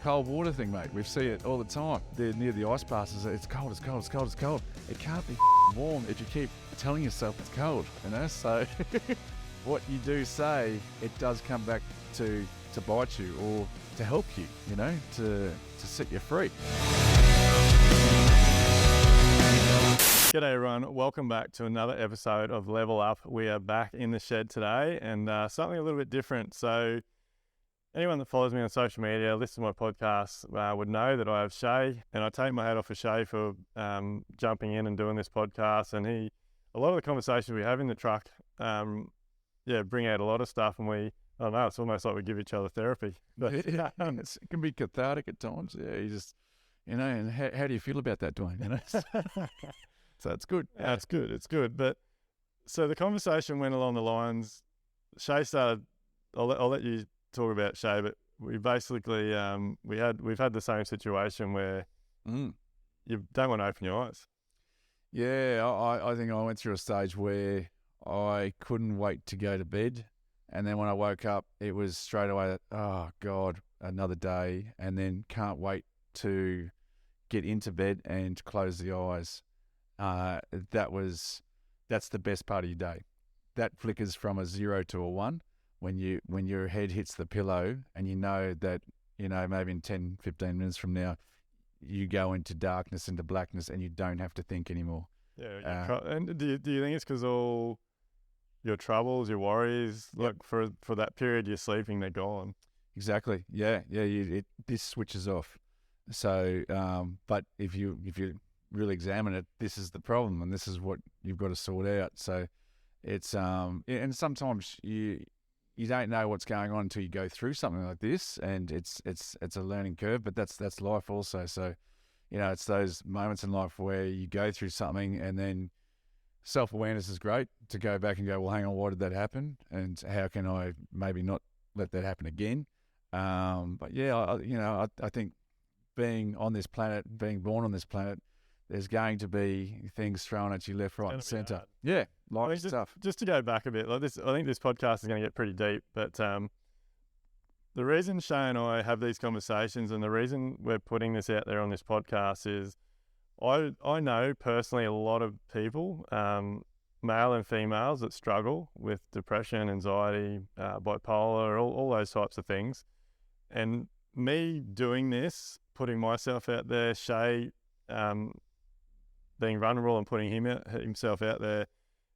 cold water thing, mate. We see it all the time. They're near the ice passes. It's cold, it's cold, it's cold, it's cold. It can't be warm if you keep telling yourself it's cold, you know? So what you do say, it does come back to bite you or to help you, you know, to set you free. G'day everyone, welcome back to another episode of Level Up. We are back in the shed today and something a little bit different. So anyone that follows me on social media, listens to my podcast, would know that I have Shea, and I take my hat off for Shea for jumping in and doing this podcast. And a lot of the conversations we have in the truck, bring out a lot of stuff, and I don't know, it's almost like we give each other therapy. But it can be cathartic at times. Yeah, you just, you know, and how do you feel about that, Duayne? You know? So it's good. Yeah, it's good. It's good. But so the conversation went along the lines, Shea started, I'll let you talk about Shea, but we basically, we've had the same situation where you don't want to open your eyes. Yeah, I think I went through a stage where I couldn't wait to go to bed. And then when I woke up, it was straight away, oh God, another day. And then can't wait to get into bed and close the eyes. That's the best part of your day. That flickers from a 0 to a 1 when your head hits the pillow and you know that, you know, maybe in 10, 15 minutes from now, you go into darkness, into blackness, and you don't have to think anymore. Yeah. And do you think it's because all your troubles, your worries, look, for that period you're sleeping, they're gone? Exactly. Yeah. This switches off. So, but if you really examine it, this is the problem, and this is what you've got to sort out. So it's and sometimes you don't know what's going on until you go through something like this, and it's a learning curve, but that's life also. So, you know, it's those moments in life where you go through something, and then self-awareness is great to go back and go, well, hang on, why did that happen, and how can I maybe not let that happen again? But yeah, I think being on this planet, being born on this planet, there's going to be things thrown at you left, right, and centre. Yeah, life stuff. Just to go back a bit, like this, I think this podcast is going to get pretty deep. But the reason Shea and I have these conversations, and the reason we're putting this out there on this podcast, is I know personally a lot of people, male and females, that struggle with depression, anxiety, bipolar, all those types of things. And me doing this, putting myself out there, Shea, being vulnerable and putting himself out there,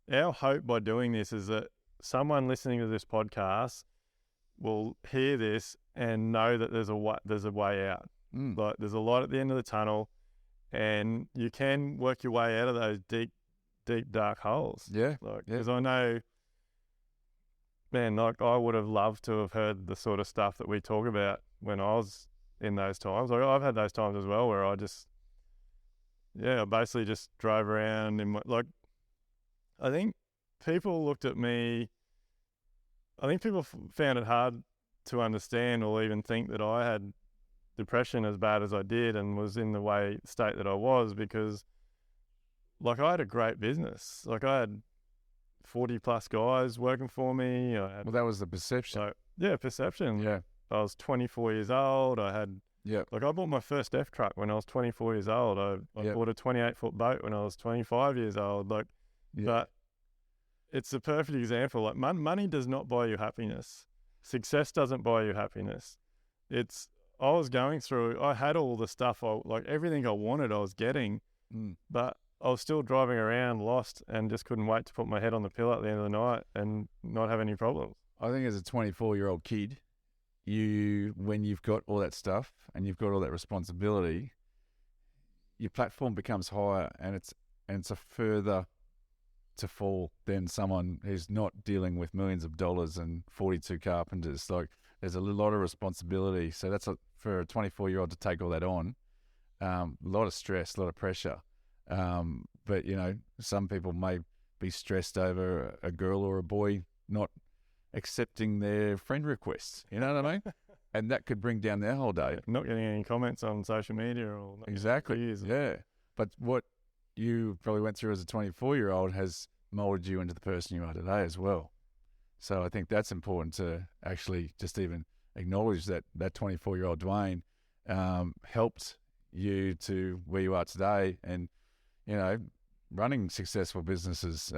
our hope by doing this is that someone listening to this podcast will hear this and know that there's a way out. Like there's a light at the end of the tunnel, and you can work your way out of those deep, dark holes. Yeah. Because I know, man, like I would have loved to have heard the sort of stuff that we talk about when I was in those times. Like I've had those times as well where I basically just drove around in I think people looked at me, I think people found it hard to understand or even think that I had depression as bad as I did and was in the state that I was, because like I had a great business. Like I had 40 plus guys working for me. Well, that was the perception. Perception. Yeah. I was 24 years old. I bought my first F truck when I was 24 years old. I bought a 28-foot boat when I was 25 years old. But it's a perfect example. Like money does not buy you happiness. Success doesn't buy you happiness. I was going through, I had all the stuff, everything I wanted, I was getting, but I was still driving around lost and just couldn't wait to put my head on the pillow at the end of the night and not have any problems. I think as a 24-year-old kid, when you've got all that stuff and you've got all that responsibility, your platform becomes higher, and it's a further to fall than someone who's not dealing with millions of dollars and 42 carpenters. Like there's a lot of responsibility. So that's for a 24-year-old to take all that on, a lot of stress, a lot of pressure. But you know, some people may be stressed over a girl or a boy not accepting their friend requests. You know what I mean? And that could bring down their whole day. Not getting any comments on social media or exactly. Yeah. But what you probably went through as a 24-year-old has molded you into the person you are today as well. So I think that's important to actually just even acknowledge that 24-year-old Duayne helped you to where you are today, and running successful businesses,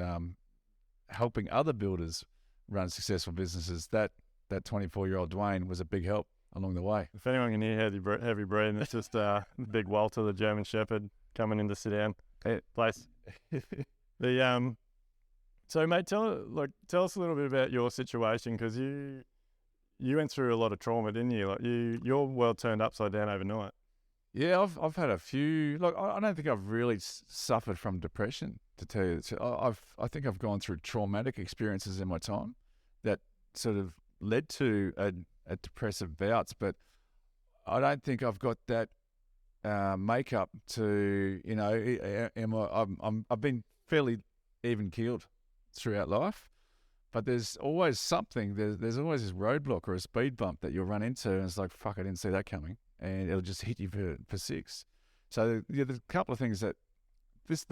helping other builders run successful businesses. That 24-year-old Duayne was a big help along the way. If anyone can hear heavy breathing, it's just big Walter, the German Shepherd, coming in to sit down. Place. So mate, tell us a little bit about your situation, because you went through a lot of trauma, didn't you? Like your world turned upside down overnight. Yeah, I've had a few. Look, I don't think I've really suffered from depression, to tell you. I think I've gone through traumatic experiences in my time that sort of led to a depressive bouts, but I don't think I've got that makeup to, I've been fairly even keeled throughout life, but there's always something. There's always this roadblock or a speed bump that you'll run into, and it's like, fuck, I didn't see that coming. And it'll just hit you for six. So there's a couple of things that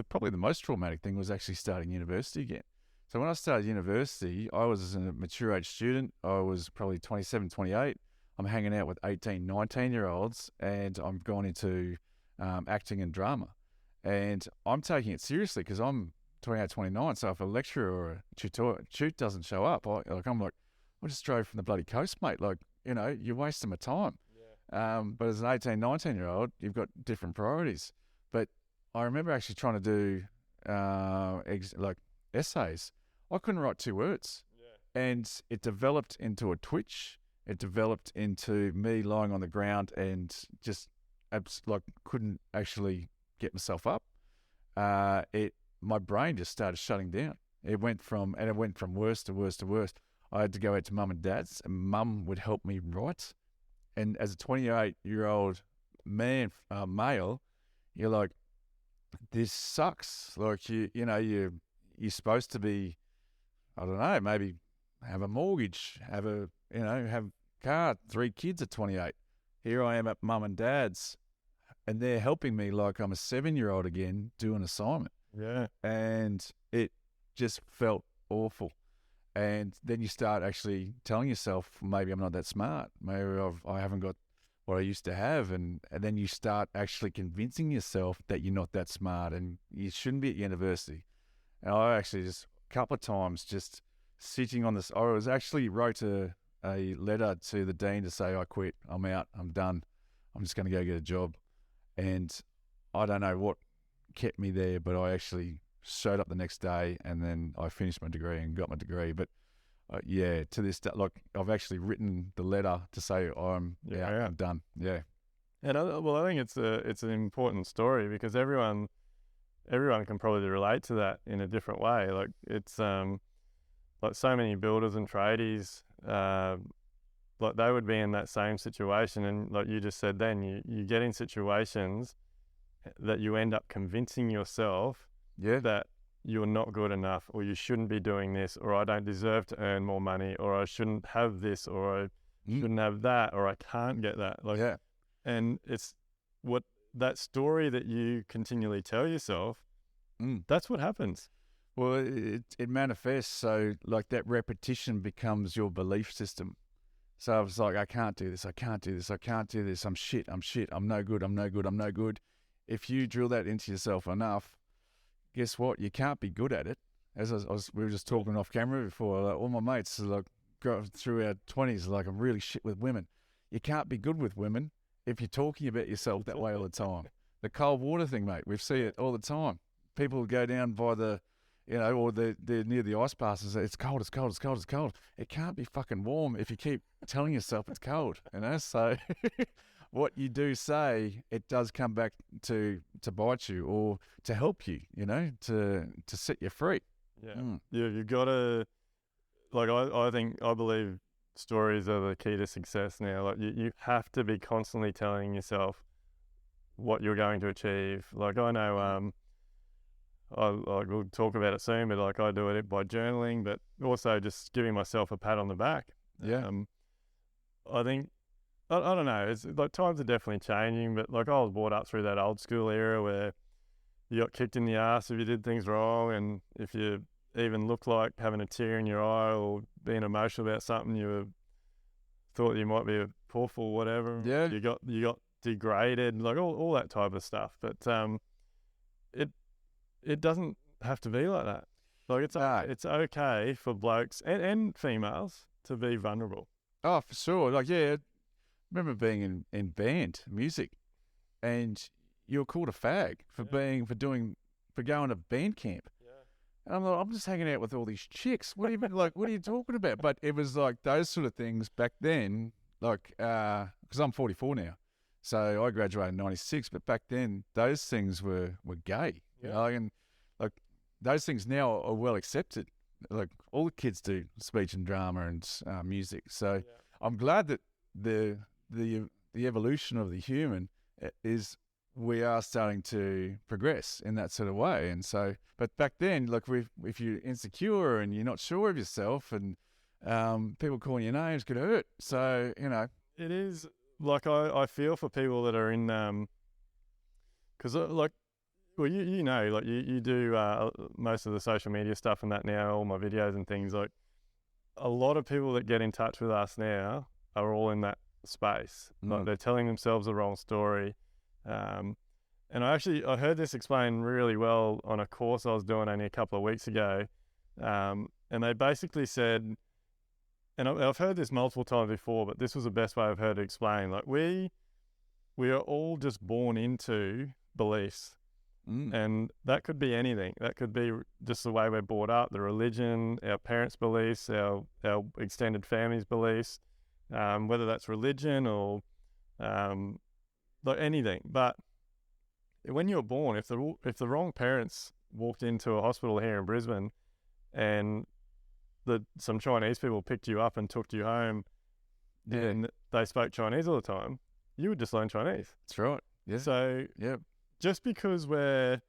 probably the most traumatic thing was actually starting university again. So when I started university, I was a mature age student. I was probably 27, 28. I'm hanging out with 18, 19-year-olds, and I'm going into acting and drama. And I'm taking it seriously because I'm 28, 29. So if a lecturer or a tutor doesn't show up, I'm like, I just drove from the bloody coast, mate. Like, you're wasting my time. But as an 18, 19-year-old, you've got different priorities. But I remember actually trying to do essays. I couldn't write 2 words. Yeah. And it developed into a twitch. It developed into me lying on the ground and just couldn't actually get myself up. My brain just started shutting down. It went from worse to worse to worse. I had to go out to mum and dad's, and mum would help me write. And as a 28-year-old man, male, you're like, this sucks. Like, you're supposed to be, I don't know, maybe have a mortgage, have a car, 3 kids at 28. Here I am at mum and dad's, and they're helping me like I'm a 7-year-old again, do an assignment. Yeah. And it just felt awful. And then you start actually telling yourself, maybe I'm not that smart. Maybe I haven't got what I used to have. And then you start actually convincing yourself that you're not that smart and you shouldn't be at university. And I actually just a couple of times just sitting on this, I was actually wrote a letter to the dean to say, I quit, I'm out, I'm done. I'm just going to go get a job. And I don't know what kept me there, but I actually showed up the next day, and then I finished my degree and got my degree. But to this day, like, I've actually written the letter to say I'm done. Yeah. And I think it's an important story, because everyone can probably relate to that in a different way. Like, it's like so many builders and tradies, like they would be in that same situation, and like you just said, then you get in situations that you end up convincing yourself that you're not good enough, or you shouldn't be doing this, or I don't deserve to earn more money, or I shouldn't have this, or I shouldn't have that, or I can't get that. And it's what that story that you continually tell yourself, that's what happens. Well, it manifests. So like that repetition becomes your belief system. So I was like, I can't do this. I can't do this. I can't do this. I'm shit. I'm no good. I'm no good. I'm no good. If you drill that into yourself enough, guess what? You can't be good at it. As we were just talking off camera before, like, all my mates like through our 20s, like, I'm really shit with women. You can't be good with women if you're talking about yourself that way all the time. The cold water thing, mate, we see it all the time. People go down by the, or they're near the ice baths and say, it's cold, it's cold, it's cold, it's cold. It can't be fucking warm if you keep telling yourself it's cold, So what you do say, it does come back to bite you or to help you, to set you free. Yeah. Yeah, you've got to, like, I believe stories are the key to success now. Like, you have to be constantly telling yourself what you're going to achieve. Like, I know, we'll talk about it soon, but like, I do it by journaling, but also just giving myself a pat on the back. Yeah. I think, I don't know, it's like times are definitely changing, but like, I was brought up through that old school era where you got kicked in the ass if you did things wrong, and if you even looked like having a tear in your eye or being emotional about something, you thought you might be a puff or whatever. Yeah. You got degraded, like all that type of stuff. But it doesn't have to be like that. Like it's okay for blokes and females to be vulnerable. Oh, for sure. Like, yeah, I remember being in band music, and you were called a fag for going to band camp. Yeah. And I'm like, I'm just hanging out with all these chicks. What are you talking about? But it was like those sort of things back then, like, because I'm 44 now. So I graduated in 96, but back then those things were gay. Yeah. You know, and like those things now are well accepted. Like all the kids do speech and drama and music. So I'm glad that the evolution of the human is, we are starting to progress in that sort of way. And so, but back then, like, if you're insecure and you're not sure of yourself, and people calling your names could hurt. So, you know, it is like, I feel for people that are in, because like, well, you know, like you do most of the social media stuff and that now, all my videos and things. Like, a lot of people that get in touch with us now are all in that space. Like, they're telling themselves the wrong story. And I heard this explained really well on a course I was doing only a couple of weeks ago. And they basically said, and I've heard this multiple times before, but this was the best way I've heard it explained. Like, we are all just born into beliefs. And that could be anything. That could be just the way we're brought up, the religion, our parents' beliefs, our extended family's beliefs, whether that's religion or like anything. But when you're born, if the wrong parents walked into a hospital here in Brisbane and some Chinese people picked you up and took you home, and they spoke Chinese all the time, you would just learn Chinese. That's right. Yeah. So just because we're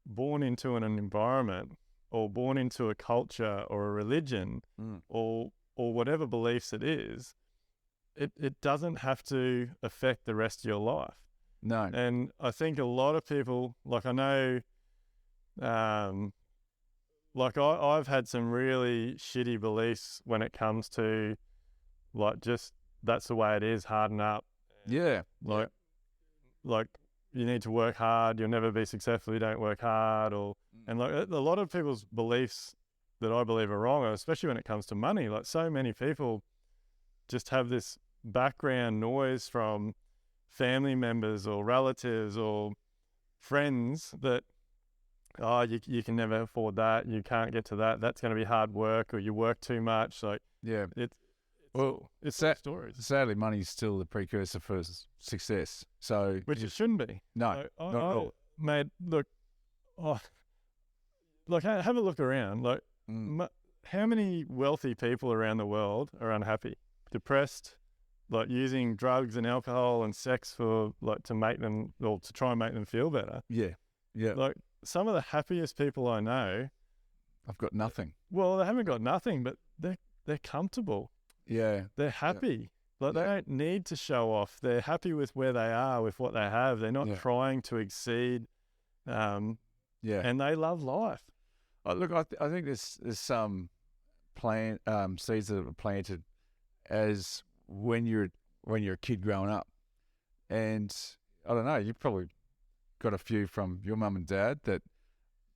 born into an environment or born into a culture or a religion or whatever beliefs it is, it doesn't have to affect the rest of your life. No. And I think a lot of people, like, I know, like I've had some really shitty beliefs when it comes to, like, just that's the way it is, harden up. Yeah. Like you need to work hard, you'll never be successful, you don't work hard, and like a lot of people's beliefs that I believe are wrong, especially when it comes to money. Like, so many people just have this background noise from family members or relatives or friends that, you can never afford that, you can't get to that, that's going to be hard work, or you work too much. Like, it's stories. Sadly, money's still the precursor for success. So, which it shouldn't be. No, not at all. Mate, look, like, have a look around. Like, how many wealthy people around the world are unhappy, depressed, like using drugs and alcohol and sex for, like, to make them, or to try and make them feel better? Yeah. Like, some of the happiest people I know, I've got nothing. Well, they haven't got nothing, but they're comfortable. Yeah. They're happy. Like, they don't need to show off. They're happy with where they are, with what they have. They're not trying to exceed. And they love life. Look, I think there's some seeds that are planted as when you're a kid growing up, and I don't know, you've probably got a few from your mum and dad that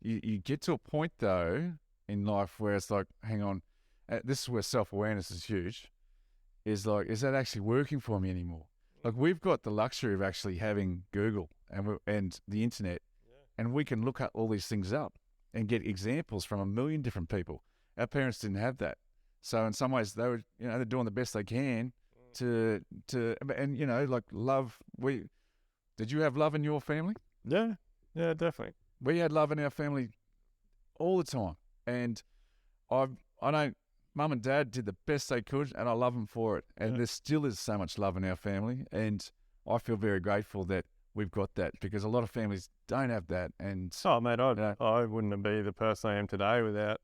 you get to a point though in life where it's like, hang on, this is where self-awareness is huge. Is like, is that actually working for me anymore? Like, we've got the luxury of actually having Google and the internet, and we can look at all these things up and get examples from a million different people. Our parents didn't have that, so in some ways they were, they're doing the best they can to and like love. Did you have love in your family? Yeah, definitely. We had love in our family all the time, and I don't. Mum and Dad did the best they could, and I love them for it. And there still is so much love in our family, and I feel very grateful that we've got that, because a lot of families don't have that. And mate, I wouldn't be the person I am today without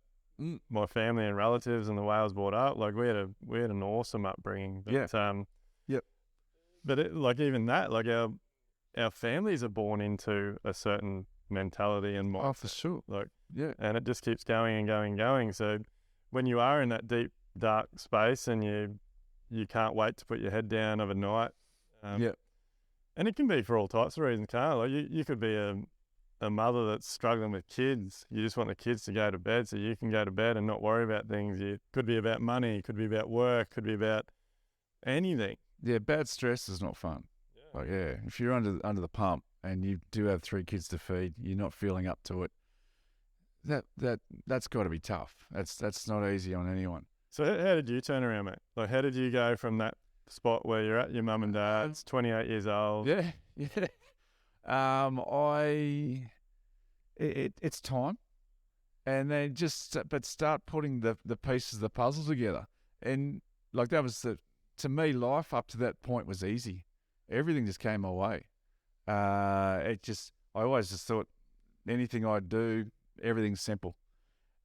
my family and relatives and the way I was brought up. Like, we had an awesome upbringing. But, But like, even that, like, our families are born into a certain mentality and mindset. Oh, for sure. Like, and it just keeps going and going and going. So when you are in that deep, dark space and you can't wait to put your head down of a night, And it can be for all types of reasons, can't it? Like you could be a mother that's struggling with kids. You just want the kids to go to bed so you can go to bed and not worry about things. It could be about money, could be about work, could be about anything. Yeah, bad stress is not fun. Yeah. Like, yeah, if you're under the pump and you do have 3 kids to feed, you're not feeling up to it. That's got to be tough. That's not easy on anyone. So how did you turn around, mate? Like, how did you go from that spot where you're at your mum and dad's, 28 years old? Yeah. It's time, and then start putting the pieces of the puzzle together, and like that was to me, life up to that point was easy. Everything just came my way. I always just thought anything I'd do, everything's simple.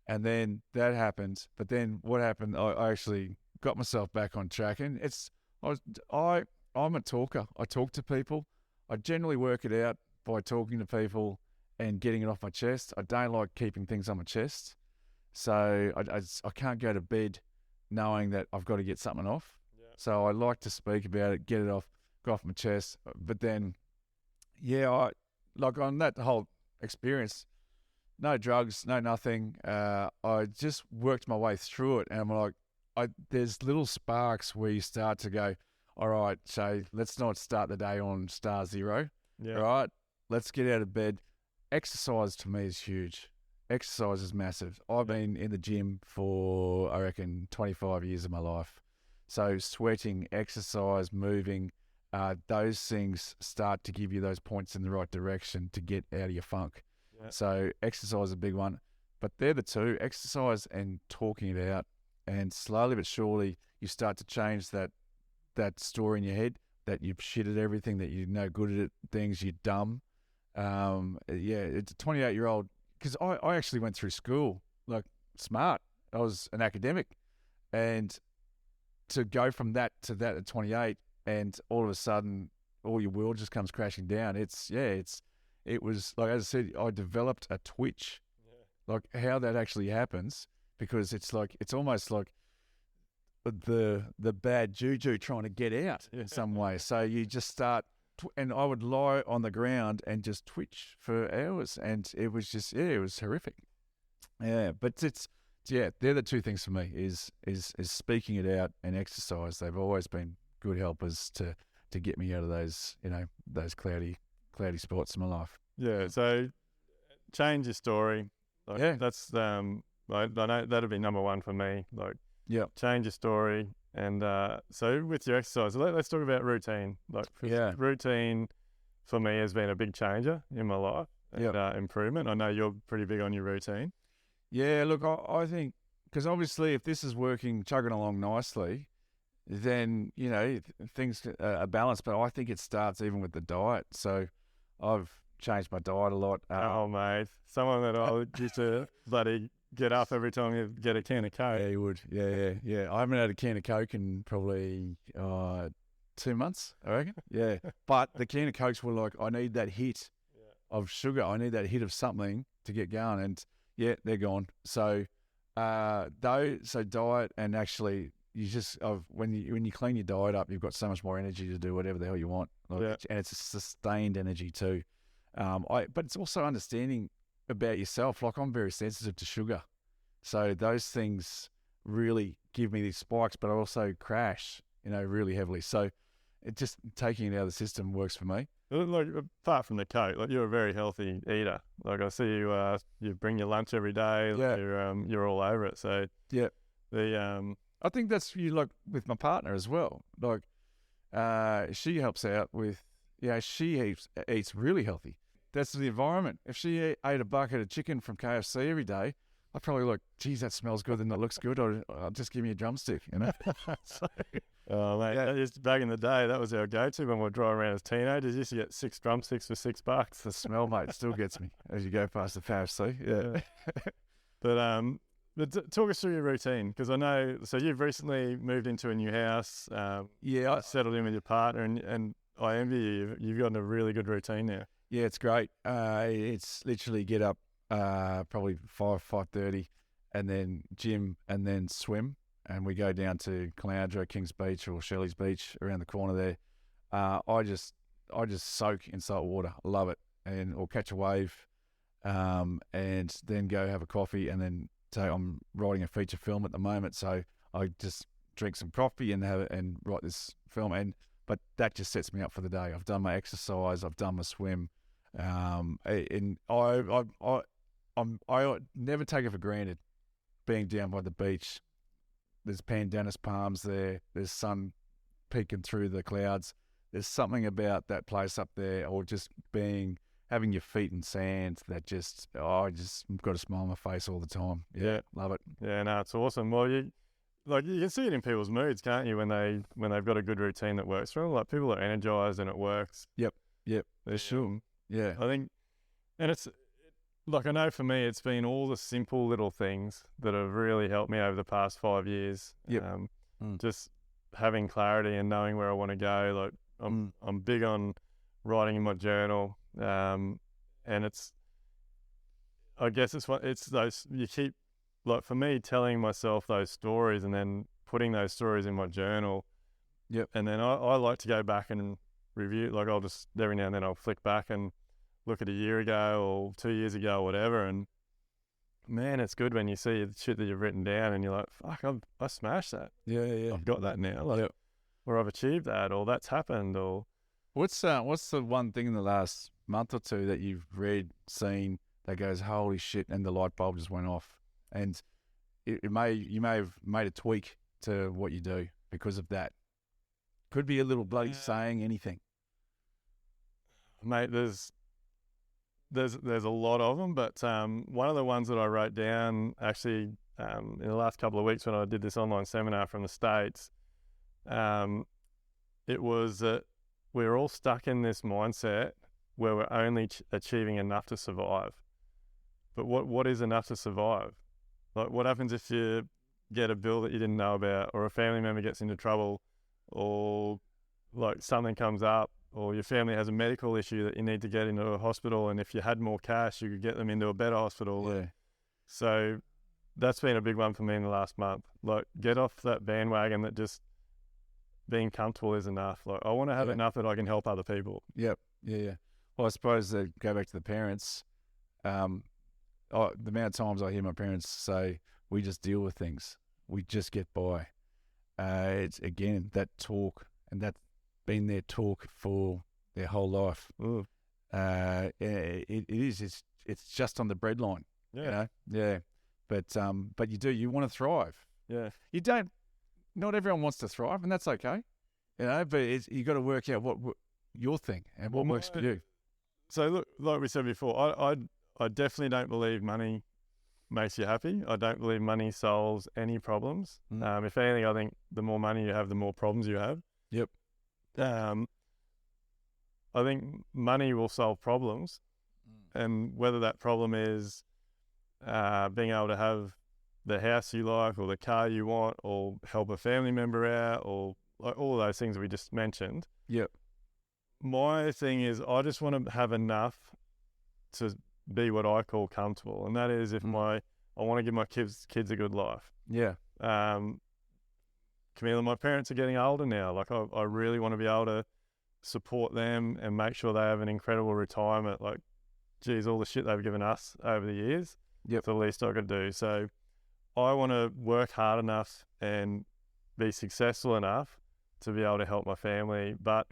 And then that happened. But then what happened, I actually got myself back on track. And I'm a talker. I talk to people. I generally work it out by talking to people and getting it off my chest. I don't like keeping things on my chest. So I can't go to bed knowing that I've got to get something off. Yeah. So I like to speak about it, get it off, go off my chest. But then, yeah, on that whole experience, no drugs, no nothing. I just worked my way through it, and I'm like, there's little sparks where you start to go, all right, so let's not start the day on star zero. Yeah. All right, let's get out of bed. Exercise to me is huge. Exercise is massive. I've been in the gym for, I reckon, 25 years of my life. So sweating, exercise, moving, those things start to give you those points in the right direction to get out of your funk. Yeah. So exercise is a big one, but they're the two, exercise and talking it out. And slowly but surely, you start to change that story in your head that you've shit at everything, that you're no good at things, you're dumb. It's a 28-year-old, because I actually went through school, like, smart. I was an academic. And to go from that to that at 28, and all of a sudden, all your world just comes crashing down. It was, like, as I said, I developed a twitch. Yeah. Like, how that actually happens, because it's almost like the bad juju trying to get out in some way. So you just start, and I would lie on the ground and just twitch for hours, and it was just, it was horrific. Yeah, but they're the two things for me, is speaking it out and exercise. They've always been good helpers to get me out of those, those cloudy spots in my life. Yeah, so change your story. Like, yeah, that's I know that'd be number one for me. Like, yeah, change your story. And so with your exercise, let's talk about routine. Like, routine for me has been a big changer in my life and improvement. I know you're pretty big on your routine. Yeah, look, I think, because obviously if this is chugging along nicely, then, things are balanced. But I think it starts even with the diet. So I've changed my diet a lot. Oh, mate. Someone that I used to bloody get up every time you get a can of Coke. Yeah, you would. Yeah. I haven't had a can of Coke in probably 2 months, I reckon. Yeah. But the can of Cokes were like, I need that hit of sugar. I need that hit of something to get going. And, yeah, they're gone. So, diet, and actually, you just, when you clean your diet up, you've got so much more energy to do whatever the hell you want. And it's a sustained energy too. But it's also understanding about yourself. Like, I'm very sensitive to sugar. So those things really give me these spikes, but I also crash, really heavily. So it just, taking it out of the system works for me. Like, apart from the Coke, like, you're a very healthy eater. Like, I see you bring your lunch every day. Yeah. You're all over it. So yeah, I think that's like with my partner as well. Like, she helps out with, she eats really healthy. That's the environment. If she ate a bucket of chicken from KFC every day, I'd probably like, geez, that smells good and that looks good. I'll just give me a drumstick, So, oh, mate, just back in the day, that was our go-to when we'd drive around as teenagers. You used to get 6 drumsticks for $6. The smell, mate, still gets me as you go past the KFC. Yeah. But talk us through your routine, because I know, so you've recently moved into a new house. Settled in with your partner, and I envy you. You've gotten a really good routine now. Yeah, it's great. It's literally get up probably 5:30, and then gym, and then swim, and we go down to Caloundra, Kings Beach, or Shelley's Beach around the corner there. I just I just soak in salt water. I love it, or catch a wave, and then go have a coffee, and then I'm writing a feature film at the moment, so I just drink some coffee and write this film, but that just sets me up for the day. I've done my exercise, I've done my swim, and I never take it for granted being down by the beach. There's pandanus palms there. There's sun peeking through the clouds. There's something about that place up there, or just having your feet in sand that I just got a smile on my face all the time. Yeah, love it. Yeah, no, it's awesome. Well, you can see it in people's moods, can't you? When they've got a good routine that works for them. Like, people are energized and it works. Yep. For sure. Yeah. I think, and it's like, I know for me, it's been all the simple little things that have really helped me over the past 5 years. Yep. Just having clarity and knowing where I want to go. Like, I'm big on writing in my journal, and I guess it's those, you keep, like, for me, telling myself those stories and then putting those stories in my journal. Yep. And then I like to go back and review. Like, I'll just every now and then I'll flick back and look at a year ago or 2 years ago or whatever, and man, it's good when you see the shit that you've written down and you're like, fuck, I smashed that. Yeah. I've got that now. Like, or I've achieved that, or that's happened, or... What's the one thing in the last month or two that you've read, seen, that goes, holy shit, and the light bulb just went off? And you may have made a tweak to what you do because of that. Could be a little bloke saying anything. Mate, there's a lot of them, but one of the ones that I wrote down actually in the last couple of weeks when I did this online seminar from the States, it was that we're all stuck in this mindset where we're only achieving enough to survive. But what is enough to survive? Like, what happens if you get a bill that you didn't know about, or a family member gets into trouble, or like something comes up, or your family has a medical issue that you need to get into a hospital, and if you had more cash, you could get them into a better hospital. Yeah. So that's been a big one for me in the last month. Like, get off that bandwagon that just being comfortable is enough. Like, I want to have enough that I can help other people. Yep. Yeah. Well, I suppose that go back to the parents. The amount of times I hear my parents say, we just deal with things. We just get by. It's, again, that talk, and that's been their talk for their whole life. It is. It's just on the breadline. Yeah. You know? Yeah. But you want to thrive. Yeah. You don't. Not everyone wants to thrive, and that's okay. You know, but you got to work out what your thing and what works for you. So look, like we said before, I definitely don't believe money makes you happy. I don't believe money solves any problems. If anything, I think the more money you have, the more problems you have. Yep. I think money will solve problems, and whether that problem is being able to have the house you like, or the car you want, or help a family member out, or like all of those things we just mentioned. Yep. My thing is, I just want to have enough to be what I call comfortable, and that is if I want to give my kids a good life. Yeah. Camila, my parents are getting older now. Like, I really want to be able to support them and make sure they have an incredible retirement. Like, geez, all the shit they've given us over the years. Yep. It's the least I could do. So I want to work hard enough and be successful enough to be able to help my family. But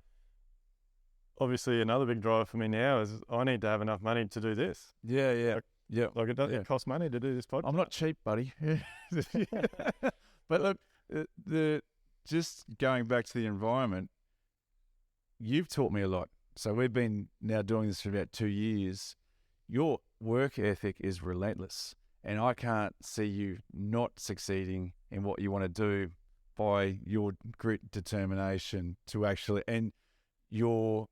obviously another big driver for me now is I need to have enough money to do this. Yeah. Like, it costs money to do this podcast. I'm not cheap, buddy. But look, just going back to the environment, you've taught me a lot. So we've been now doing this for about 2 years. Your work ethic is relentless, and I can't see you not succeeding in what you want to do by your grit, determination to actually, and you're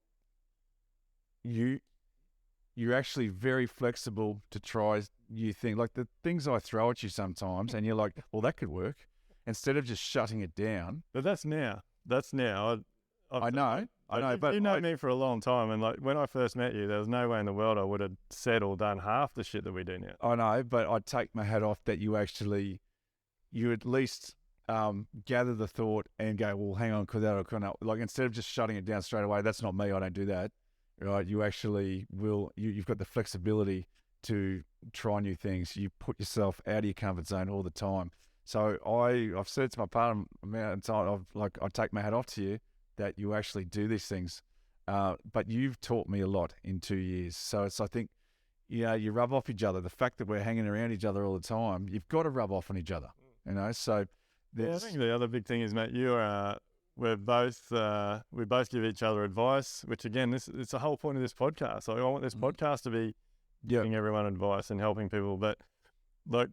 actually very flexible to try new things. Like the things I throw at you sometimes, and you're like, well, that could work, instead of just shutting it down. But that's now. I know, but you know me for a long time, and like when I first met you, there was no way in the world I would have said or done half the shit that we do now. I know, but I take my hat off that you at least gather the thought and go, well, hang on, because that'll come out. Like, instead of just shutting it down straight away, that's not me, I don't do that, right? You actually will, you've got the flexibility to try new things. You put yourself out of your comfort zone all the time. So I've said to my partner, I take my hat off to you that you actually do these things. But you've taught me a lot in 2 years. So I think, you rub off each other. The fact that we're hanging around each other all the time, you've got to rub off on each other, So I think the other big thing is, mate, we both give each other advice, which again, it's the whole point of this podcast. Like, I want this podcast to be giving everyone advice and helping people, but like,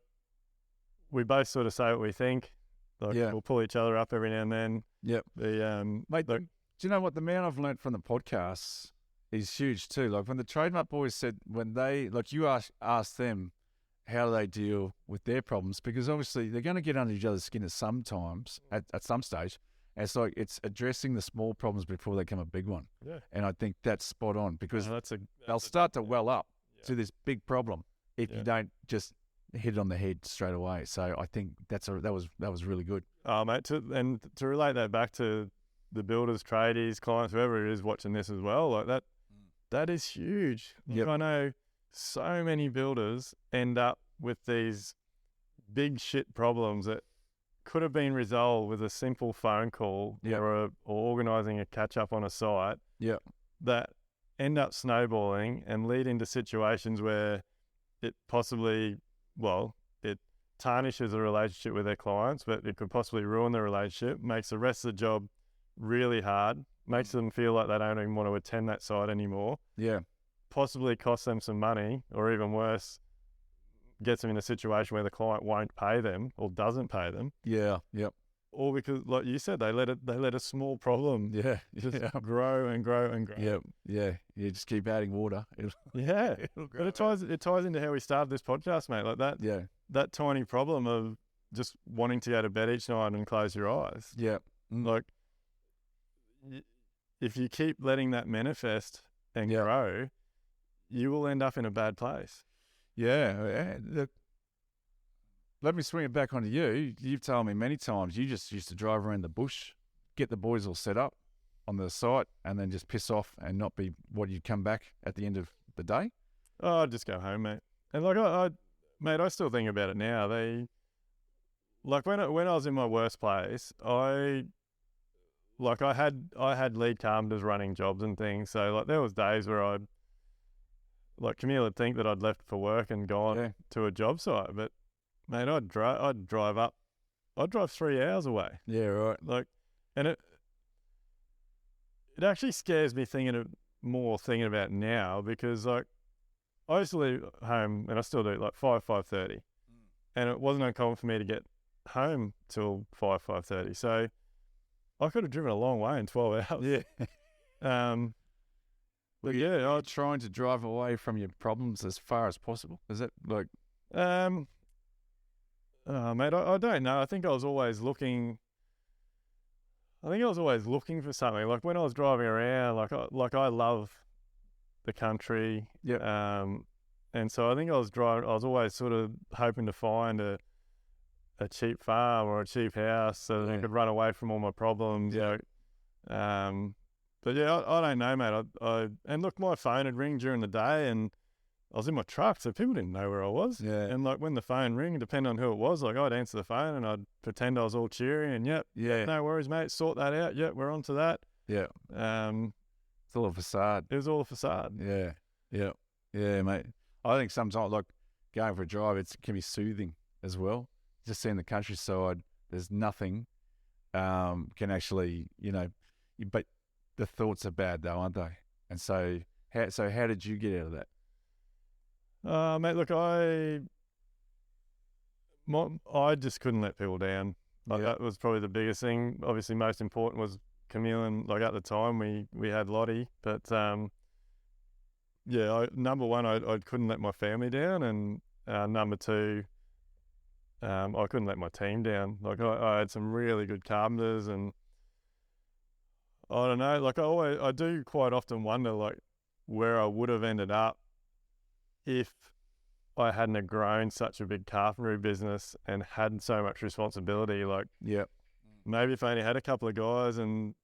we both sort of say what we think. Like, we'll pull each other up every now and then. Yep. Mate, do you know what? The amount I've learned from the podcasts is huge too. Like, when the Trademark boys said, when they, like, you asked them how do they deal with their problems, because obviously they're going to get under each other's skin at some stage. And it's like, it's addressing the small problems before they become a big one. Yeah. And I think that's spot on, because they'll start to well up to this big problem if you don't just hit it on the head straight away. So I think that was really good. Oh, mate, to relate that back to the builders, tradies, clients, whoever it is watching this as well, like that is huge. Like, I know so many builders end up with these big shit problems that could have been resolved with a simple phone call or organising a catch up on a site. That end up snowballing and lead into situations where it possibly, it tarnishes a relationship with their clients, but it could possibly ruin the relationship, makes the rest of the job really hard, makes them feel like they don't even want to attend that site anymore. Possibly costs them some money, or even worse, gets them in a situation where the client won't pay them or doesn't pay them. Or because, like you said, they let a small problem grow and grow and grow. You just keep adding water. But it ties into how we started this podcast, mate. Like that. That tiny problem of just wanting to go to bed each night and close your eyes. Like, if you keep letting that manifest and grow, you will end up in a bad place. Look, let me swing it back onto you. You've told me many times you just used to drive around the bush, get the boys all set up on the site, and then just piss off and not be what you'd come back at the end of the day. Oh, I'd just go home, mate. And like, I still think about it now. When I was in my worst place, I had lead carpenters running jobs and things. So like, there was days where Camille would think that I'd left for work and gone to a job site, but mate, I'd drive 3 hours away. Like, and it actually scares me thinking about it now, because like, I used to leave home, and I still do, like 5:30, and it wasn't uncommon for me to get home till 5:30. So I could have driven a long way in 12 hours. But I'm trying to drive away from your problems as far as possible. Is that like? Mate, I don't know. I think I was always looking for something. Like, when I was driving around, I love the country. And so I think I was always sort of hoping to find a cheap farm or a cheap house so that I could run away from all my problems. But I don't know, mate. And look, my phone would ring during the day, and I was in my truck, so people didn't know where I was. And like, when the phone rang, depending on who it was, like, I'd answer the phone and I'd pretend I was all cheery and no worries, mate, sort that out. We're on to that. It's all a facade. It was all a facade. Yeah, mate. I think sometimes, like, going for a drive, it can be soothing as well. Just seeing the countryside, there's nothing can actually, but the thoughts are bad though, aren't they? And so how did you get out of that? Mate, look, I just couldn't let people down. That was probably the biggest thing. Obviously, most important was Camille, and like, at the time we had Lottie, but number one, I couldn't let my family down, and number two, I couldn't let my team down. Like, I had some really good carpenters, and I don't know, like, I do quite often wonder, like, where I would have ended up if I hadn't grown such a big carpentry business and had so much responsibility. Like, maybe if I only had a couple of guys and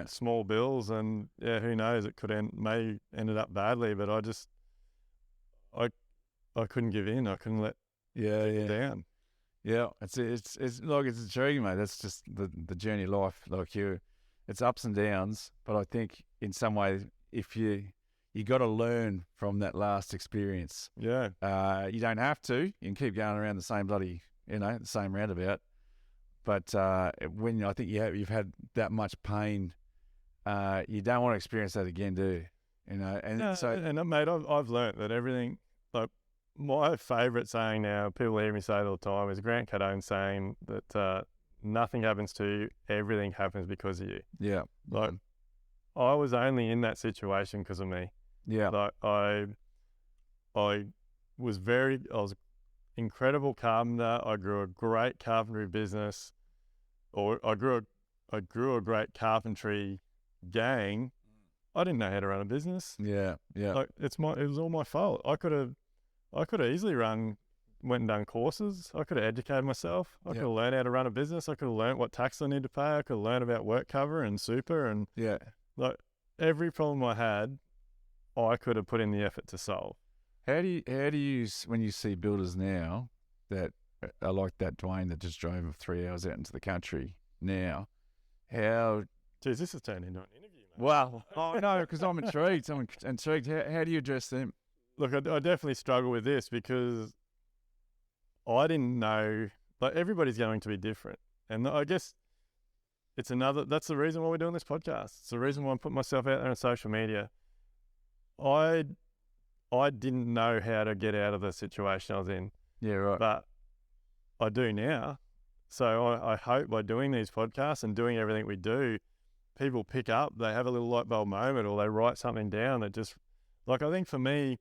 small bills, and who knows, it could ended up badly. But I couldn't give in. I couldn't let it down. Yeah, it's like, it's intriguing, mate. That's just the journey of life. Like, it's ups and downs. But I think in some ways, if you got to learn from that last experience. Yeah. You don't have to. You can keep going around the same bloody, the same roundabout. But when I think you've had that much pain, you don't want to experience that again, do you? Mate, I've learnt that everything, like, my favourite saying now, people hear me say it all the time, is Grant Cardone's saying that nothing happens to you, everything happens because of you. Yeah. Like, I was only in that situation because of me. Yeah. Like, I was incredible carpenter. I grew a great carpentry business, or I grew a great carpentry gang. I didn't know how to run a business. Yeah. Like, it was all my fault. I could have easily went and done courses. I could have educated myself. I could have learned how to run a business. I could have learned what tax I need to pay. I could have learned about work cover and super, and like, every problem I had, I could have put in the effort to solve. How do you when you see builders now that are like that Duayne that just drove 3 hours out into the country now, how... Geez, this has turned into an interview, mate. Well, no, because I'm intrigued. How do you address them? Look, I definitely struggle with this because I didn't know, like, everybody's going to be different. And I guess that's the reason why we're doing this podcast. It's the reason why I'm putting myself out there on social media. I didn't know how to get out of the situation I was in. Yeah, right. But I do now. So I hope by doing these podcasts and doing everything we do, people pick up, they have a little light bulb moment, or they write something down that just, like, I think for me,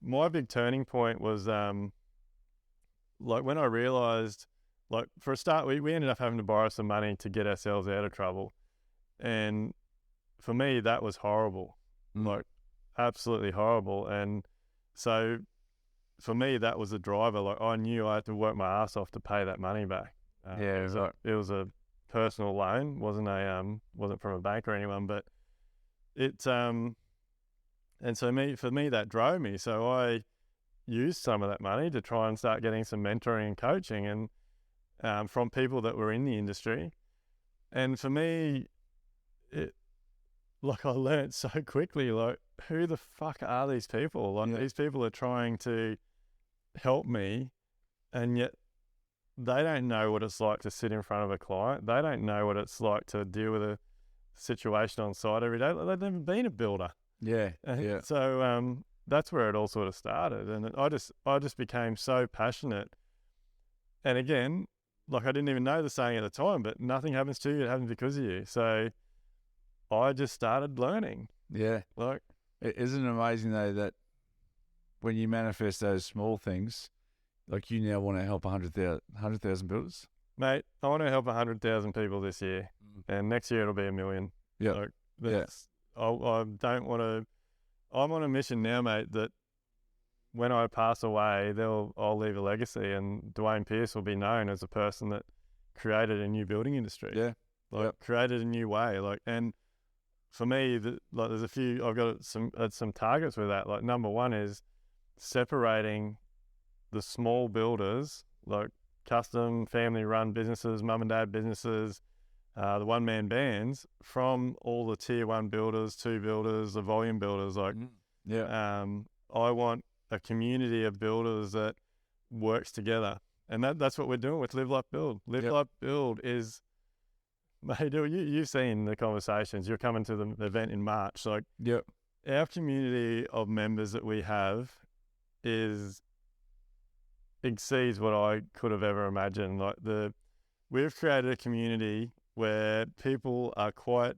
my big turning point was, like, when I realized, like, for a start, we ended up having to borrow some money to get ourselves out of trouble. And for me, that was horrible, like, absolutely horrible. And so for me, that was the driver. Like, I knew I had to work my ass off to pay that money back. It was a personal loan, wasn't from a bank or anyone, but and so for me, that drove me. So I used some of that money to try and start getting some mentoring and coaching, and from people that were in the industry. And for me, I learned so quickly, like, who the fuck are these people? Like, these people are trying to help me, and yet they don't know what it's like to sit in front of a client. They don't know what it's like to deal with a situation on site every day. They've never been a builder. Yeah. So that's where it all sort of started, and I just became so passionate. And again, like, I didn't even know the saying at the time, but nothing happens to you, it happens because of you. So I just started learning. Yeah. Like, isn't it amazing though that when you manifest those small things, like, you now want to help 100,000 builders? Mate, I want to help 100,000 people this year, and next year it'll be 1 million. Yeah. Like, I don't want to. I'm on a mission now, mate, that when I pass away, I'll leave a legacy, and Duayne Pearce will be known as a person that created a new building industry. Yeah. Created a new way. Like, and for me, there's a few. I've got some targets with that. Like, number one is separating the small builders, like custom family-run businesses, mum and dad businesses, the one-man bands, from all the tier one builders, two builders, the volume builders. Like, I want a community of builders that works together, and that's what we're doing with Live Like Build. Live Like Build is, mate, you've seen the conversations. You're coming to the event in March. Like, our community of members that we have exceeds what I could have ever imagined. Like, we've created a community where people are quite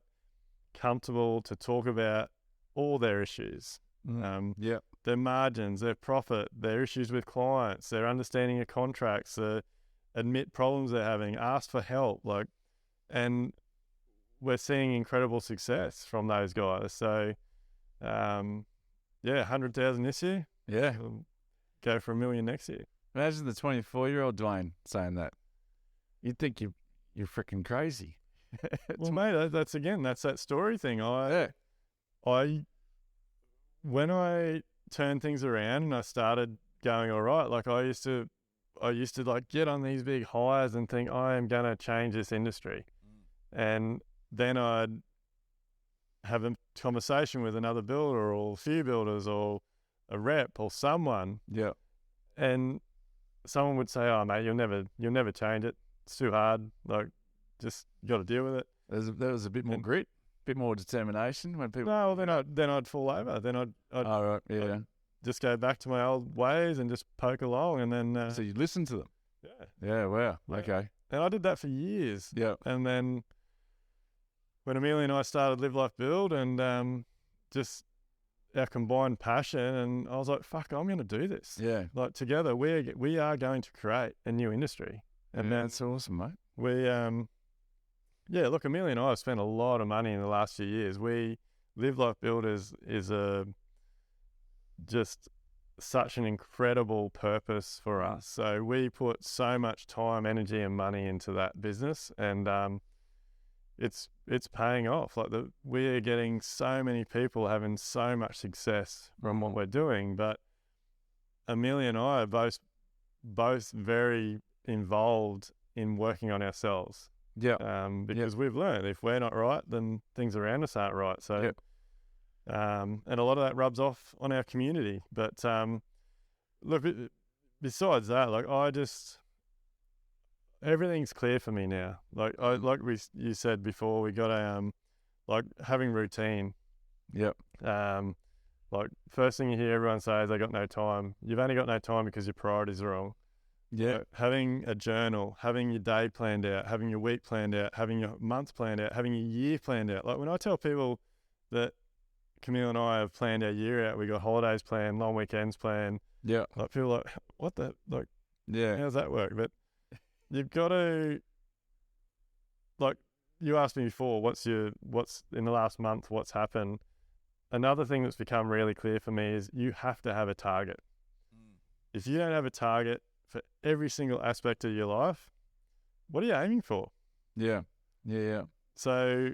comfortable to talk about all their issues. Their margins, their profit, their issues with clients, their understanding of contracts, admit problems they're having, ask for help. Like, and we're seeing incredible success from those guys. So, 100,000 this year. Yeah. go for $1 million next year. Imagine the 24-year-old Duayne saying that. You'd think you're freaking crazy. Well, mate, that's that story thing. When I turned things around and I started going all right, like I used to like get on these big highs and think I am going to change this industry. And then I'd have a conversation with another builder or a few builders or a rep or someone. Yeah. And someone would say, "Oh, mate, you'll never change it. It's too hard. Like, just got to deal with it." There was a bit more grit, a bit more determination when people. No, then I'd fall over. Then I'd right, yeah. I'd just go back to my old ways and just poke along, and then. So you listen to them. Yeah. Yeah. Wow. Yeah. Okay. And I did that for years. Yeah. And then when Amelia and I started Live Life Build, and just our combined passion, and I was like, "Fuck, I'm going to do this." Yeah. Like together, we are going to create a new industry. And that's awesome, mate. Look, Amelia and I have spent a lot of money in the last few years. Live Life Build is just such an incredible purpose for us. So we put so much time, energy, and money into that business, and it's paying off. Like we are getting so many people having so much success from what we're doing. But Amelia and I are both very involved in working on ourselves. Yeah. Because we've learned if we're not right, then things around us aren't right. So, and a lot of that rubs off on our community. But look, besides that, like everything's clear for me now. Like you said before, we got like having routine. Yep. Like first thing you hear everyone say is, "I got no time." You've only got no time because your priorities are wrong. Yeah. Having a journal, having your day planned out, having your week planned out, having your month planned out, having your year planned out. Like when I tell people that Camille and I have planned our year out, we got holidays planned, long weekends planned. Yeah. Like people are like, what the, like, yeah, how does that work? But you've got to, like you asked me before, what's in the last month, what's happened? Another thing that's become really clear for me is you have to have a target. If you don't have a target for every single aspect of your life, what are you aiming for? Yeah. So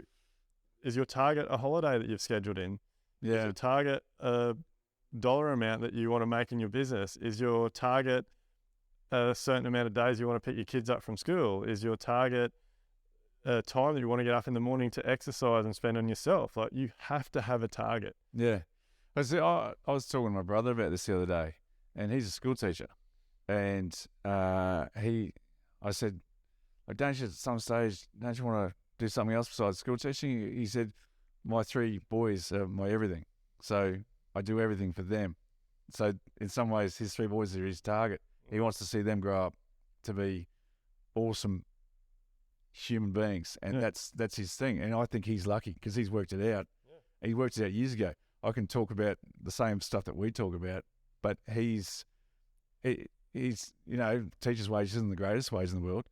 is your target a holiday that you've scheduled in? Yeah. Is your target a dollar amount that you want to make in your business? Is your target a certain amount of days you want to pick your kids up from school? Is your target a time that you want to get up in the morning to exercise and spend on yourself? Like you have to have a target. Yeah. I was talking to my brother about this the other day, and he's a school teacher. And I said, like, don't you at some stage, don't you want to do something else besides school teaching? He said, my 3 boys are my everything. So I do everything for them. So in some ways, his 3 boys are his target. He wants to see them grow up to be awesome human beings. And that's his thing. And I think he's lucky because he's worked it out. Yeah. He worked it out years ago. I can talk about the same stuff that we talk about, but he's teacher's wage isn't the greatest wage in the world,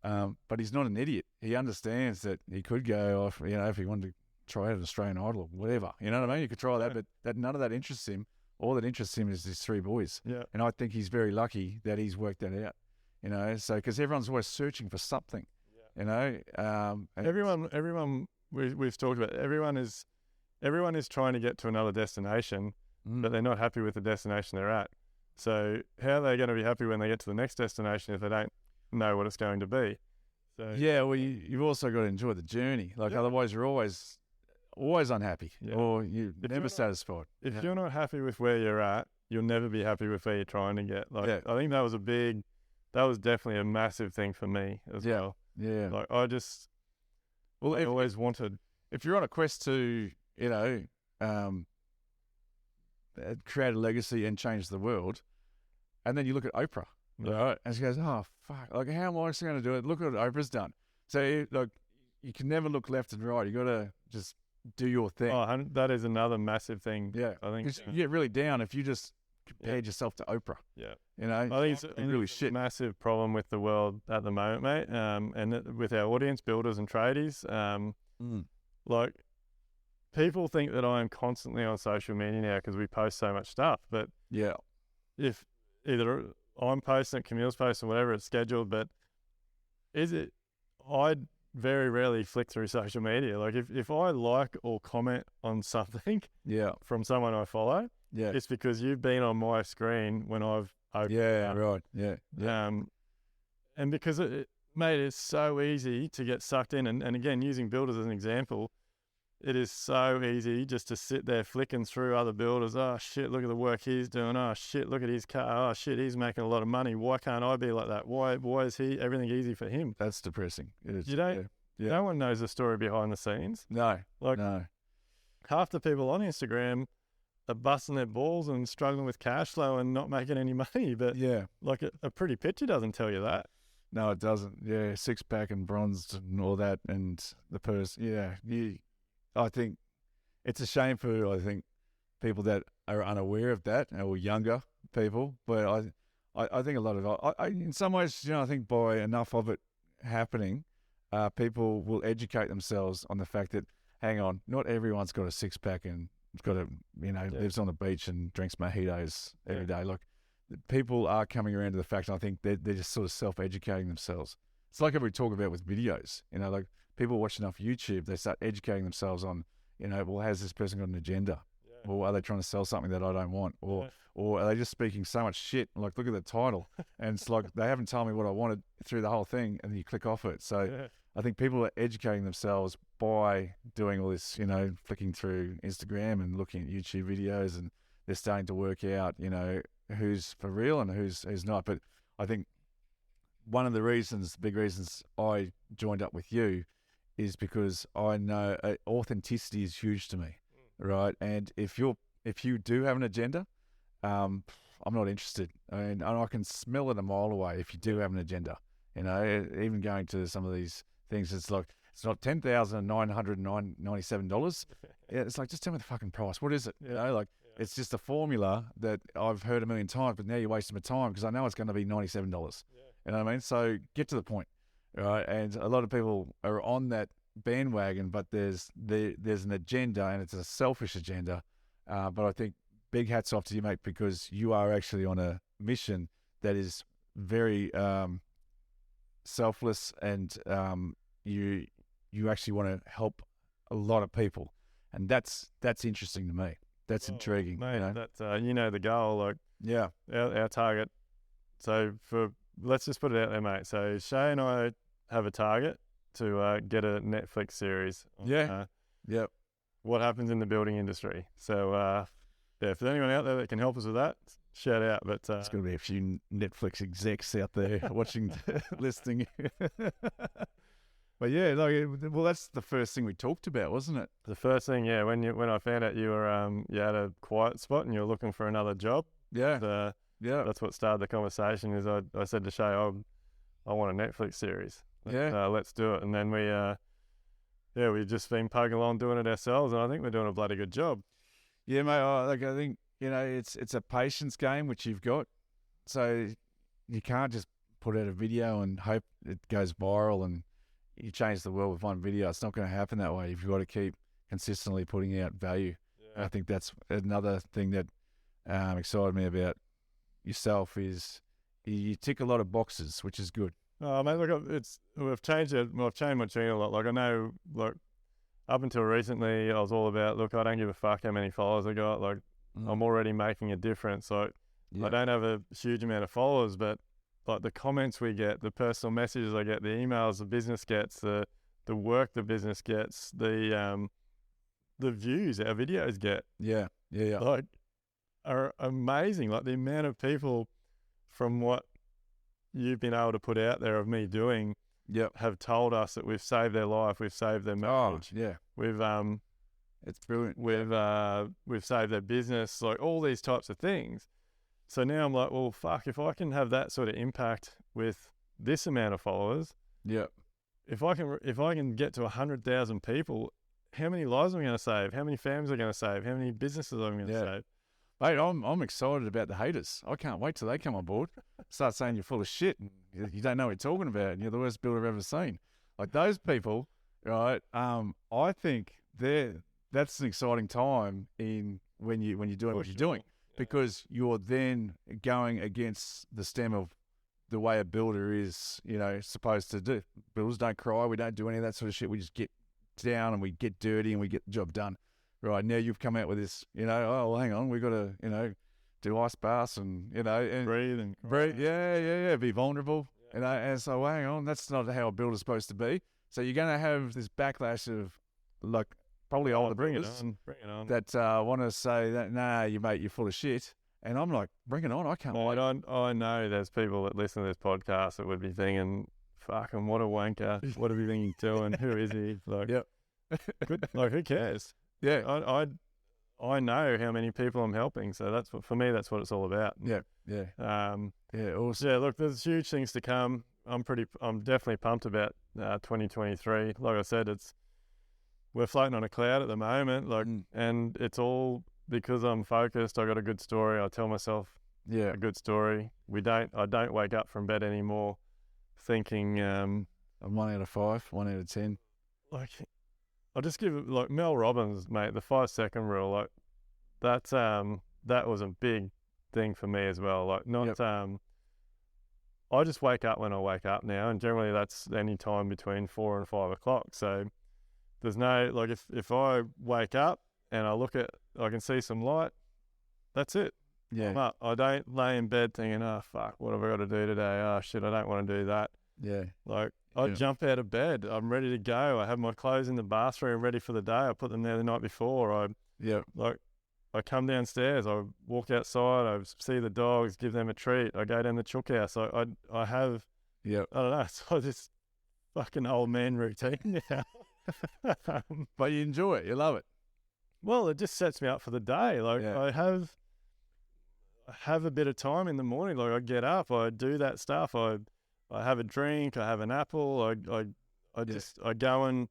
but he's not an idiot. He understands that he could go off, if he wanted to try out an Australian Idol or whatever, you know what I mean? You could try that, but none of that interests him. All that interests him is his 3 boys. Yeah. And I think he's very lucky that he's worked that out, so because everyone's always searching for something, everyone we've talked about, everyone is trying to get to another destination, but they're not happy with the destination they're at. So how are they going to be happy when they get to the next destination if they don't know what it's going to be? So yeah, well, you've also got to enjoy the journey. Like otherwise, you're always unhappy, or you're never satisfied. If you're not happy with where you're at, you'll never be happy with where you're trying to get. Like I think that was definitely a massive thing for me as well. Yeah, like I always wanted. If you're on a quest to create a legacy and change the world, and then you look at Oprah, right? And she goes, "Oh fuck! Like, how am I going to do it? Look at what Oprah's done." So, like, you can never look left and right. You got to just do your thing. Oh, that is another massive thing. Yeah, I think you get really down if you just compared yourself to Oprah. Yeah, I think it's really shit. Massive problem with the world at the moment, mate. And with our audience builders and tradies, like. People think that I am constantly on social media now because we post so much stuff. But if either I'm posting, Camille's posting, whatever it's scheduled, but I very rarely flick through social media. Like if I like or comment on something from someone I follow, it's because you've been on my screen when I've opened it up. Right. Yeah. And because mate, it's so easy to get sucked in. And again, using builders as an example, it is so easy just to sit there flicking through other builders. Oh shit, look at the work he's doing. Oh shit, look at his car. Oh shit, he's making a lot of money. Why can't I be like that? Why is everything easy for him? That's depressing. It is. You don't. Yeah. No one knows the story behind the scenes. No. Half the people on Instagram are busting their balls and struggling with cash flow and not making any money. But like a pretty picture doesn't tell you that. No, it doesn't. Yeah, six pack and bronzed and all that, and the purse. Yeah, I think it's a shame for people that are unaware of that, or younger people. But I think a lot of in some ways, I think by enough of it happening, people will educate themselves on the fact that, hang on, not everyone's got a six pack and lives on the beach and drinks mojitos every day. Like, people are coming around to the fact, and I think they're just sort of self-educating themselves. It's like we talk about with videos, like people watch enough YouTube, they start educating themselves on, well, has this person got an agenda? Yeah. Or are they trying to sell something that I don't want? Or are they just speaking so much shit? Like, look at the title. And it's like, they haven't told me what I wanted through the whole thing, and then you click off it. So I think people are educating themselves by doing all this, flicking through Instagram and looking at YouTube videos, and they're starting to work out, who's for real and who's not. But I think one of the big reasons I joined up with you is because I know authenticity is huge to me, right? And if you do have an agenda, I'm not interested. And I can smell it a mile away if you do have an agenda. Even going to some of these things, it's like, it's not $10,997. It's like, just tell me the fucking price. What is it? It's just a formula that I've heard a million times, but now you're wasting my time because I know it's going to be $97. You know what I mean? So get to the point, right? And a lot of people are on that bandwagon, but there's an agenda, and it's a selfish agenda. But I think big hats off to you, mate, because you are actually on a mission that is very selfless, and you actually want to help a lot of people, and that's interesting to me. That's intriguing, mate. That's the goal. Like, our target. So let's just put it out there, mate. So Shea and I have a target to get a Netflix series. What happens in the building industry? So if there's anyone out there that can help us with that, shout out. But there's going to be a few Netflix execs out there watching, listening. But that's the first thing we talked about, wasn't it? The first thing, when I found out you were you had a quiet spot and you were looking for another job. That's what started the conversation. Is I said to Shea, I want a Netflix series. Let's do it. And then we've just been plugging along doing it ourselves, and I think we're doing a bloody good job. Yeah, mate. I think it's a patience game which you've got. So you can't just put out a video and hope it goes viral and you change the world with one video. It's not going to happen that way. You've got to keep consistently putting out value. Yeah. I think that's another thing that excited me about yourself is you tick a lot of boxes, which is good. Oh, mate, look, I've changed it. I've changed my tune a lot. Like, I know, up until recently, I was all about, I don't give a fuck how many followers I got. Like, I'm already making a difference. I don't have a huge amount of followers, but like the comments we get, the personal messages I get, the emails the business gets, the work the business gets, the views our videos get, like, are amazing. Like, the amount of people from what you've been able to put out there of me doing, have told us that we've saved their life, we've saved their marriage, we've it's brilliant. We've saved their business, like all these types of things. So now I'm like, well, fuck, if I can have that sort of impact with this amount of followers, if I can get to 100,000 people, how many lives am I going to save? How many families am I going to save? How many businesses am I going to save? Mate, I'm excited about the haters. I can't wait till they come on board. Start saying you're full of shit and you don't know what you're talking about and you're the worst builder I've ever seen. Like, those people, right? I think that's an exciting time in when you're doing what you're doing. because you're then going against the stem of the way a builder is, supposed to do. Builders don't cry. We don't do any of that sort of shit. We just get down and we get dirty and we get the job done. Right, now you've come out with this, oh, well, hang on, we've got to, do ice baths and, and breathe. Yeah. Be vulnerable, and so, well, hang on, that's not how a builder's supposed to be. So you're going to have this backlash of, like, probably older builders that want to say that, nah, you're full of shit. And I'm like, bring it on, I can't wait. I know there's people that listen to this podcast that would be thinking, fucking what a wanker, what are we thinking doing, who is he? Like, yep. Good, like, who cares? Yeah. I know how many people I'm helping, so that's what, for me, that's what it's all about. Yeah. Awesome. Yeah, look, there's huge things to come. I'm definitely pumped about 2023. Like I said, we're floating on a cloud at the moment, and it's all because I'm focused. I got a good story. I tell myself a good story. I don't wake up from bed anymore thinking I'm 1 out of 5, 1 out of 10. Like, I'll just give it, like, Mel Robbins, mate, the 5-second rule, like, that was a big thing for me as well. Like, I just wake up when I wake up now, and generally that's any time between 4 and 5 o'clock. So there's no, like, if I wake up and I can see some light, that's it. Yeah. I'm up. I don't lay in bed thinking, oh, fuck, what have I got to do today? Oh, shit, I don't want to do that. Yeah. Like, I jump out of bed. I'm ready to go. I have my clothes in the bathroom ready for the day. I put them there the night before. I come downstairs. I walk outside. I see the dogs, give them a treat. I go down the chook house. I have, I don't know, so this fucking old man routine now. But you enjoy it. You love it. Well, it just sets me up for the day. Like, I have a bit of time in the morning. Like, I get up, I do that stuff. I have a drink, I have an apple, I go and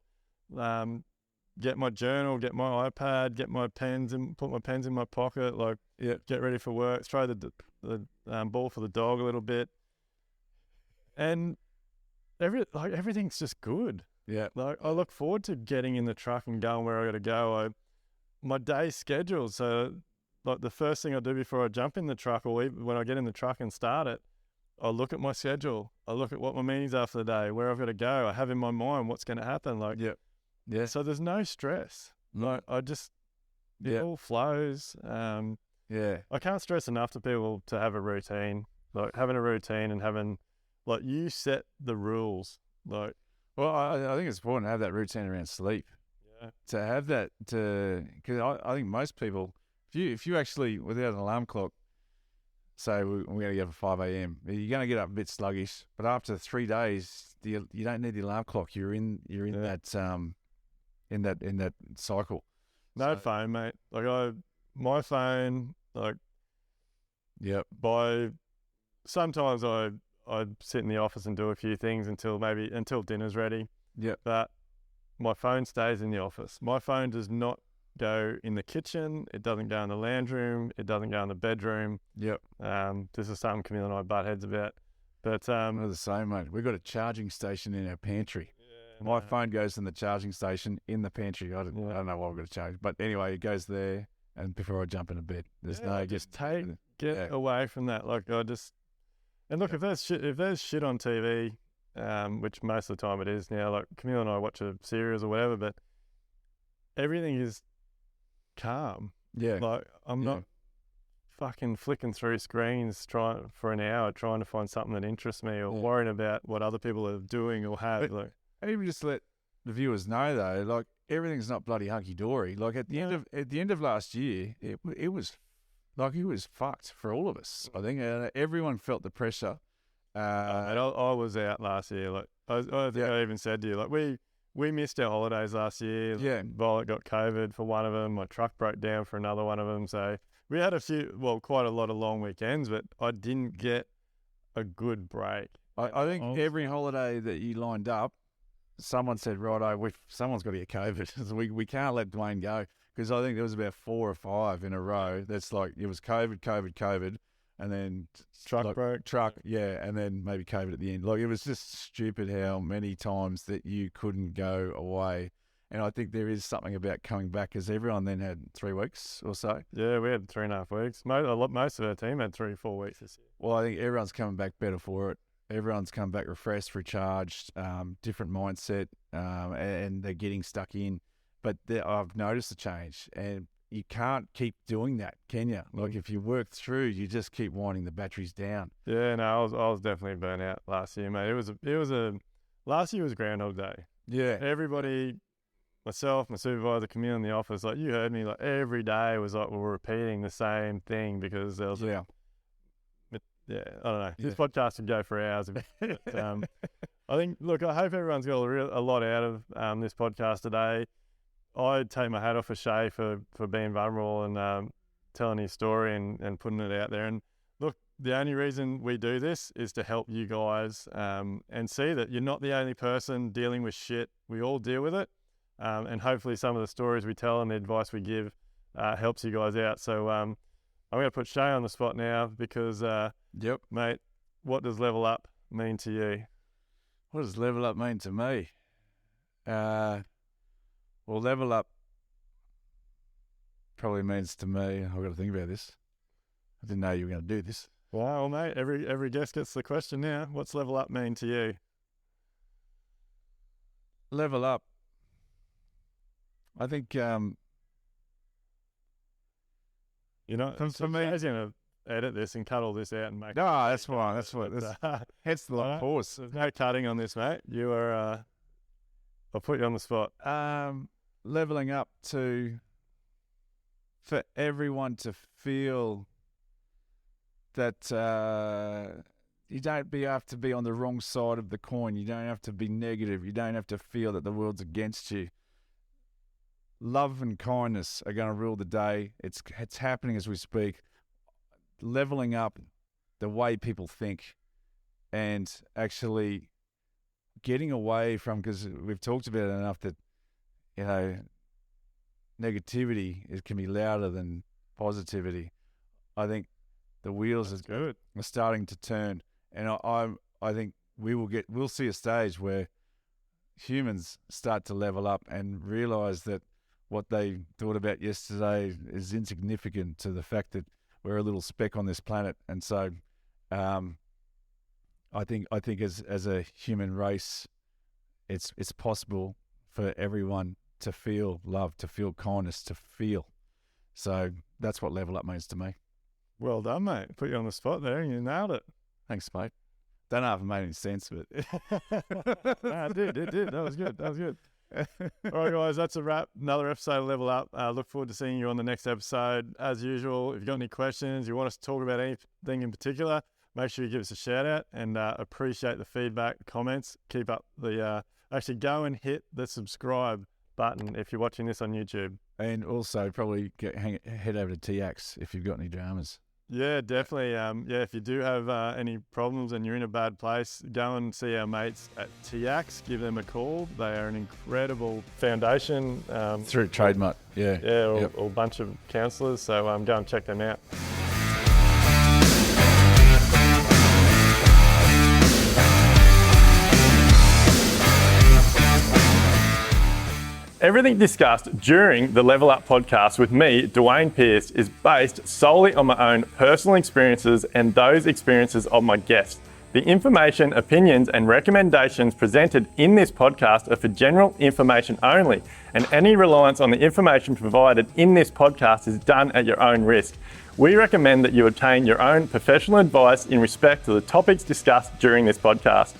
get my journal, get my iPad, get my pens, and put my pens in my pocket, get ready for work, throw the ball for the dog a little bit. And everything's just good. Yeah. Like, I look forward to getting in the truck and going where I got to go. My day's scheduled, so, like, the first thing I do before I jump in the truck, or even when I get in the truck and start it, I look at my schedule. I look at what my meetings are for the day, where I've got to go. I have in my mind what's going to happen. Like, yeah. So there's no stress. Like, it all flows. I can't stress enough to people to have a routine. Like, having a routine and having, like, you set the rules. Like, well, I think it's important to have that routine around sleep. Yeah. To have that, because I think most people, if you actually, without an alarm clock, say we're going to get up at 5 a.m. You're going to get up a bit sluggish, but after 3 days, you don't need the alarm clock. You're in that in that cycle. No phone, mate. Like, my phone, like, sometimes I sit in the office and do a few things until dinner's ready. Yeah. But my phone stays in the office. My phone does not go in the kitchen. It doesn't go in the lounge room. It doesn't go in the bedroom. Yep. This is something Camille and I butt heads about. But we're the same, mate. We've got a charging station in our pantry. Yeah, my phone goes in the charging station in the pantry. I don't know why we've got to charge, but anyway, it goes there. And before I jump into bed, there's get away from that. Like, and look, if there's shit on TV, which most of the time it is now. Like, Camille and I watch a series or whatever, but everything is calm. Yeah. Like, I'm not fucking flicking through screens for an hour trying to find something that interests me, or worrying about what other people are doing or have. But, even just let the viewers know, though, like, everything's not bloody hunky dory. Like, at the end of last year, it was fucked for all of us. I think everyone felt the pressure. And I was out last year. Like, I think I even said to you, like, we missed our holidays last year. Yeah. Violet got COVID for one of them. My truck broke down for another one of them. So we had quite a lot of long weekends, but I didn't get a good break. I think every holiday that you lined up, someone said, righto, someone's got to get COVID. we can't let Duayne go, because I think there was about 4 or 5 in a row. That's like, it was COVID, and then truck broke. And then maybe COVID at the end. Like, it was just stupid how many times that you couldn't go away. And I think there is something about coming back, because everyone then had 3 weeks or so. Yeah, we had 3.5 weeks. Most of our team had 3-4 weeks this year. Well, I think everyone's coming back better for it. Everyone's come back refreshed, recharged, different mindset, and they're getting stuck in. But I've noticed a change, and you can't keep doing that, can you? Like, if you work through, you just keep winding the batteries down. Yeah, no, I was definitely burnt out last year, mate. Last year was Groundhog Day. Yeah. Everybody, myself, my supervisor, Camille in the office, like, you heard me, like, every day was like we were repeating the same thing, because there was I don't know. This podcast would go for hours. But, I think, look, I hope everyone's got a lot out of this podcast today. I take my hat off for Shea for being vulnerable and telling his story and putting it out there. And look, the only reason we do this is to help you guys and see that you're not the only person dealing with shit. We all deal with it. And hopefully some of the stories we tell and the advice we give helps you guys out. So I'm going to put Shea on the spot now, because, mate, what does level up mean to you? What does level up mean to me? Well, level up probably means to me, I've got to think about this. I didn't know you were going to do this. Well, mate, every guest gets the question now. What's level up mean to you? Level up. I think, for me, I was going to edit this and cut all this out and make. No, that's fine. That's what. Hence the long pause. There's no cutting on this, mate. You are. I'll put you on the spot. Leveling up for everyone to feel that you don't have to be on the wrong side of the coin. You don't have to be negative. You don't have to feel that the world's against you. Love and kindness are going to rule the day. It's happening as we speak. Leveling up the way people think, and actually getting away from, because we've talked about it enough that, negativity can be louder than positivity. I think the wheels are starting to turn, and I think we'll see a stage where humans start to level up and realise that what they thought about yesterday is insignificant to the fact that we're a little speck on this planet. And so I think as a human race, it's possible for everyone to feel love, to feel kindness, to feel. So that's what level up means to me. Well done, mate. Put you on the spot there and you nailed it. Thanks, mate. Don't know if it made any sense, but it did. That was good. All right, guys, that's a wrap. Another episode of Level Up. Look forward to seeing you on the next episode. As usual, if you've got any questions, you want us to talk about anything in particular, make sure you give us a shout out, and appreciate the feedback, comments. Keep up the actually go and hit the subscribe button if you're watching this on YouTube. And also probably head over to TX if you've got any dramas. Yeah, definitely. If you do have any problems and you're in a bad place, go and see our mates at TX. Give them a call. They are an incredible foundation. Through Trademark, yeah. Yeah, or a bunch of counsellors. So go and check them out. Everything discussed during the Level Up podcast with me, Duayne Pearce, is based solely on my own personal experiences and those experiences of my guests. The information, opinions, and recommendations presented in this podcast are for general information only, and any reliance on the information provided in this podcast is done at your own risk. We recommend that you obtain your own professional advice in respect to the topics discussed during this podcast.